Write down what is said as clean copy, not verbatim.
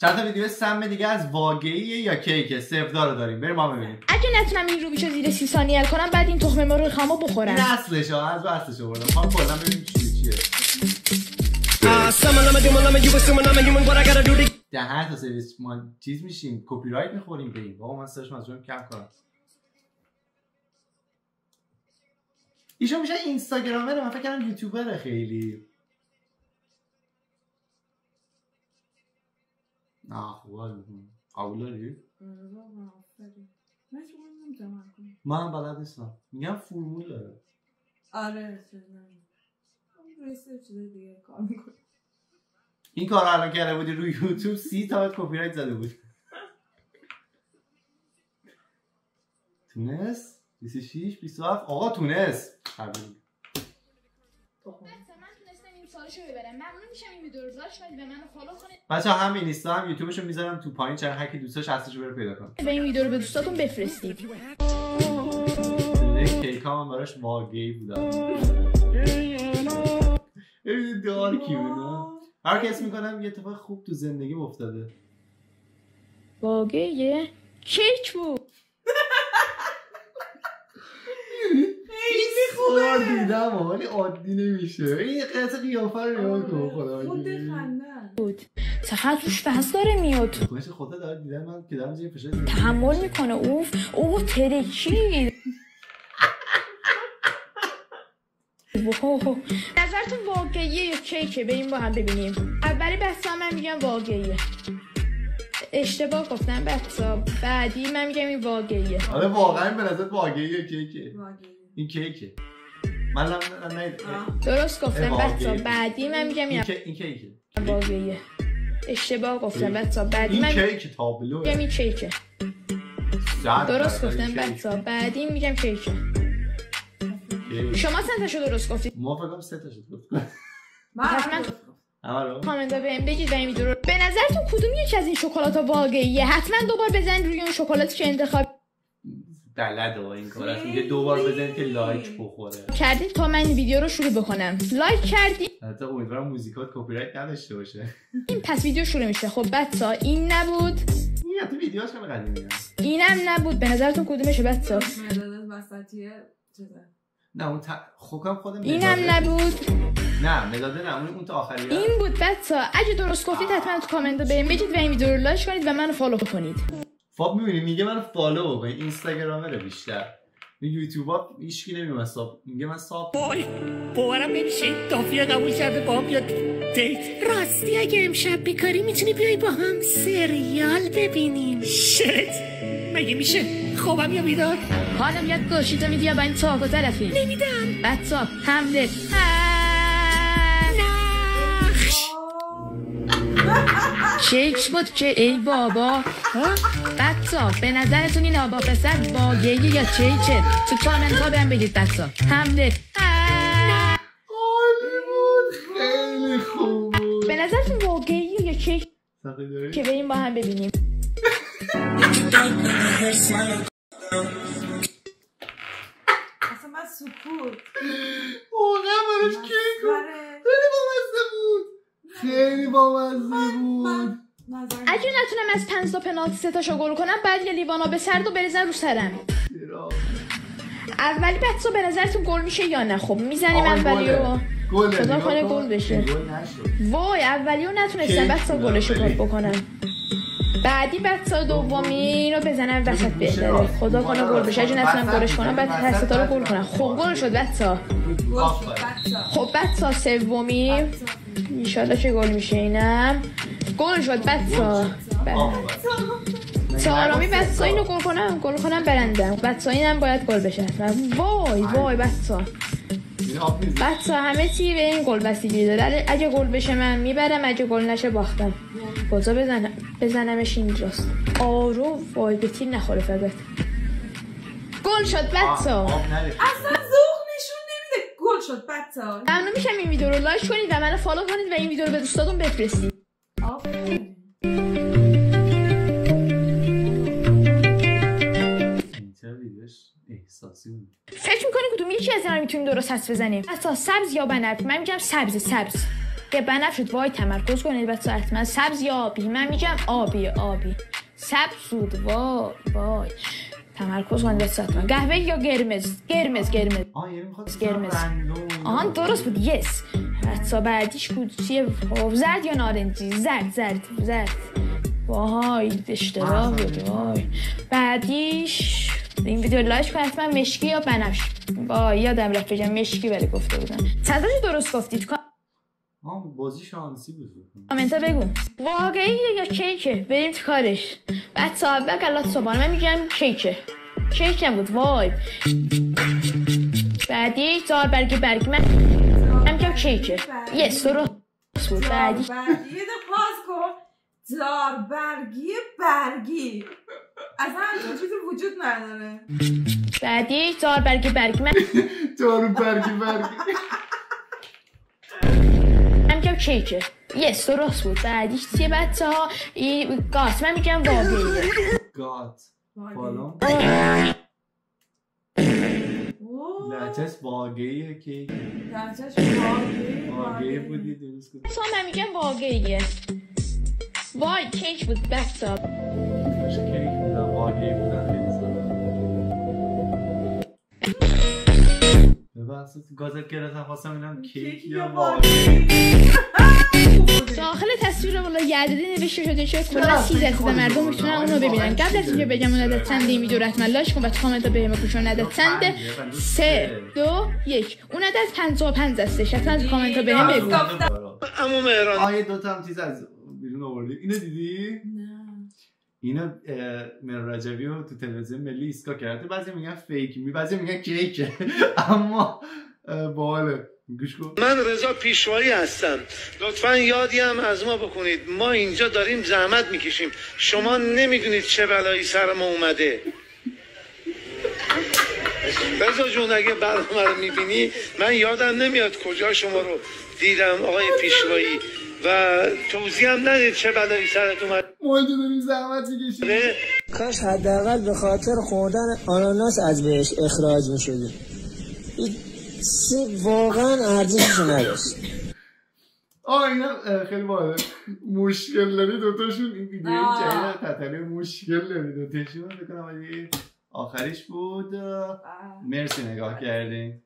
چند تا ویدیو سم دیگه از واقعیه یا کیکه؟ سفدا رو داریم، بریم ما ببینیم. اگه نتونم این روبیشو زیر 30 ثانیه کردم بعد این تخم مرغ خامو بخورم. نسلش از اصلش آوردم. ما کلا ببینیم چیه. ده هر تا سرویس ما چیز میشیم کپی رایت میخوریم به این. واقعا من سرچ مجبورم کم کنم. ایشون میشه اینستاگرامره، من فکر کردم یوتیوبره خیلی. نه خوبه قبول داری؟ من بلد نیستم. میگم فرمول داره. آره دیگه کار میکنه. این کار الان کرده بودی روی یوتیوب 30 تا کپی رایت زده بود. تونس 26 27 آقا تونس. سوالشو ببرم. ممنون میشم این ویدیو رو لایک کنید و منو فالو کنید. بچه‌ها همین اینستا هم یوتیوبشو میذارم تو پایین، چرا هر کی دوستاش هستش بره پیدا کنه. و این ویدیو رو به دوستاتون بفرستید. کیکام هم براش واقعی بودم. این دارکی بود. هر کس میکنم یه اتفاق خوب تو زندگی افتاده. واقعیه؟ کیک بود. خیلی خوبه. دیدم ولی عادی نمیشه. این قطعه قیافه رو نگاه کن خدا. خود خندن بود. چقدر روش بحث داره میاد. خودش خدا داره دیدن من که دارم زیر فشار تحمل میکنه. اوه ترکی. نظرتون واقعیه یا کیکه؟ بریم با هم ببینیم. اولی بحثا من میگم واقعیه. اشتباه گفتم بچه‌ها. بعدی من میگم این واقعیه. آره واقعا به نظر واقعیه کیکه. واقعیه. این کیکه. من درست گفتم بچه‌ها. بعدی من میگم این کیکه. واقعیه. اشتباه گفتم بچه‌ها. بعدی من این کیک تابلو. میگم این کیکه. درست گفتم بچه‌ها. بعدی میگم کیکه. شما چند تاشو درست گفتید؟ ما فکر کنم 3 تاشو درست گفتم. من کامنت بهم بگید و این ویدیو رو. به نظرتون کدوم یکی از این شکلات‌ها واقعیه؟ حتما دوبار بزنید روی اون شکلاتی که انتخاب بلده این کارا. میگه دوبار بزنید که لایک بخوره. کردید تا من این ویدیو رو شروع بکنم. لایک کردید؟ البته امیدوارم موزیکات کپی رایت نداشته باشه. این پس ویدیو شروع میشه. خب بچه‌ها این نبود. این تو ویدیوهاش خیلی قدیمیه. اینم نبود. به نظرتون کدومشه بچه‌ها؟ مداد وسطیه چیزه. نه اون خودم اینم نبود. نه مداده نه اون تا آخریه. این بود بچه‌ها. اگه درست گفتید حتما تو کامنت بهم بگید و این ویدیو رو لایک کنید و منو فالو کنید. فاب می‌بینی میگه منو فالو کنید. اینستاگرامره بیشتر. یوتیوبا هیچکی نمی‌دونه حساب. میگه من حساب باورم نمیشه دافیا قبول کرده با هم بیاد دیت. راستی اگه امشب بیکاری میتونی بیای با هم سریال ببینیم. شت مگه میشه خوابم یا بیدار؟ حالا میاد گوشیتو میدی یا با این چاق و طرفی؟ نمیدم. بچه‌ها حمله. نخش کیک بود که ای بابا. بچه‌ها به نظرتون این آبا پسر واقعیه یا کیکه؟ تو کامنت ها بهم بگید بچه‌ها. حمله. عالی بود. خیلی خوب بود. به نظرتون واقعیه یا کیک؟ که بریم با هم ببینیم. اصلا من سکوت واقعا براش کیک خیلی بامزه بود. خیلی بامزه بود. اگه نتونم از 5 تا پنالتی 3 تاشو گل کنم بعد یه لیوان آب سرد و بریزن رو سرم. اولی بچه‌ها به نظرتون گل میشه یا نه؟ خب میزنیم اولیو. خدا کنه گل بشه. وای اولیو نتونستم بچه‌ها گلشو گل بکنم. بعدی بچه‌ها دومی رو بزنم وسط بهتره. خدا کنه گل بشه. اگه نتونم گلش کنم بعد هر سه تا رو گل کنم. خب گل شد بچه‌ها. خب بچه‌ها سومی ان شاءالله که گل میشه. اینم گل شد بچه‌ها. چهارمی بچه‌ها اینو گل کنم برندم. بچه‌ها اینم باید گل بشه. وای بچه‌ها همه چی به این گل بستگی داره. اگه گل بشه من میبرم، اگه گل نشه باختم. بازا بزنمش اینجاست. آرو وای به تیر نخوره فقط. گل شد بچه‌ها. اصلا ذوق نشون نمیده. گل شد بچه‌ها. ممنون میشم این ویدیو رو لایک کنید و منو فالو کنید و این ویدیو رو به دوستاتون بفرستید. فکر میکنی کدوم یکی از اینا میتونیم درست حدس بزنیم؟ اصلا سبز یا بنفش؟ من میگم سبز. که بنفشید وای تمرکز کنید بچه حتما. سبز یا آبی؟ من میگم آبی. سبز بود. وای تمرکز کنید بچه حتما. قهوه یا قرمز؟ قرمز. آهان درست بود. یس. بچه بعدیش چیه؟ زرد یا نارنجی؟ زرد. وای اشتباه بود. وای بعدیش این ویدیو لایک کنید حتما. مشکی یا بنفش؟ وای یادم رفت بگم مشکی ولی گفته بودم. چندتاشو درست گفتید؟ بازی شانسی بود. کامنتا بگو واقعیه یا کیکه؟ بریم تو کارش. بعد صاحب کلات صبحانه من میگم کیکم بود. وای بعدی زار برگی من میگم کیکه. یس درست بود. بعدی یه دو پاس کن. زار برگی اصلا همچون چیزی وجود نداره. بعدی زار برگی من زار برگی من میگم کیکه. یس درست بود. بعدیش چیه بچه ها؟ گات. من میگم واقعیه. گات بالون لچش واقعیه که واقعی بودی درست کنی. من میگم واقعیه. وای کیک بود بچه ها. کیک بودن واقعی بودن. ببخشید گازت گرفتم خواستم اینم کیک یا واقعی. داخل تصویر بالا گردیده نوشته شده که کلا 30% مردم میتونن اونو ببینن. قبل از اینکه بگم اون عدد چنده این ویدیو رو حتما لایک کن و تو کامنت بهم بگو چون عدد چنده. 3 2 1 اون عدد 55 هستش. حتما تو کامنت بهم بگو. عمو مهران دو تا هم چیز از بیرون آوردی. اینو دیدی؟ نه. اینو مهران رجبی رو تو تلویزیون ملی ایسکا کرده. بعضی میگن فیک بعضی میگن کیکه اما باحاله. گوش کن. من رضا پیشوایی هستم. لطفا یادی هم از ما بکنید. ما اینجا داریم زحمت میکشیم. شما نمیدونید چه بلایی سر ما اومده. رضا جون اگه برنامه رو میبینی من یادم نمیاد کجا شما رو دیدم آقای پیشوایی و توضیح هم ندید چه بلایی سرت اومد. ما اینجا داریم زحمت میکشیم. کاش حداقل به خاطر خوردن آناناس از بهش اخراج میشدیم. واقعا ارزشش نداشت. اینا خیلی باحاله. مشکل داری دوتاشون. این ویدیو جدید تتلی مشکل داری دوتاشون. بکنم آخریش بود. مرسی نگاه کردین.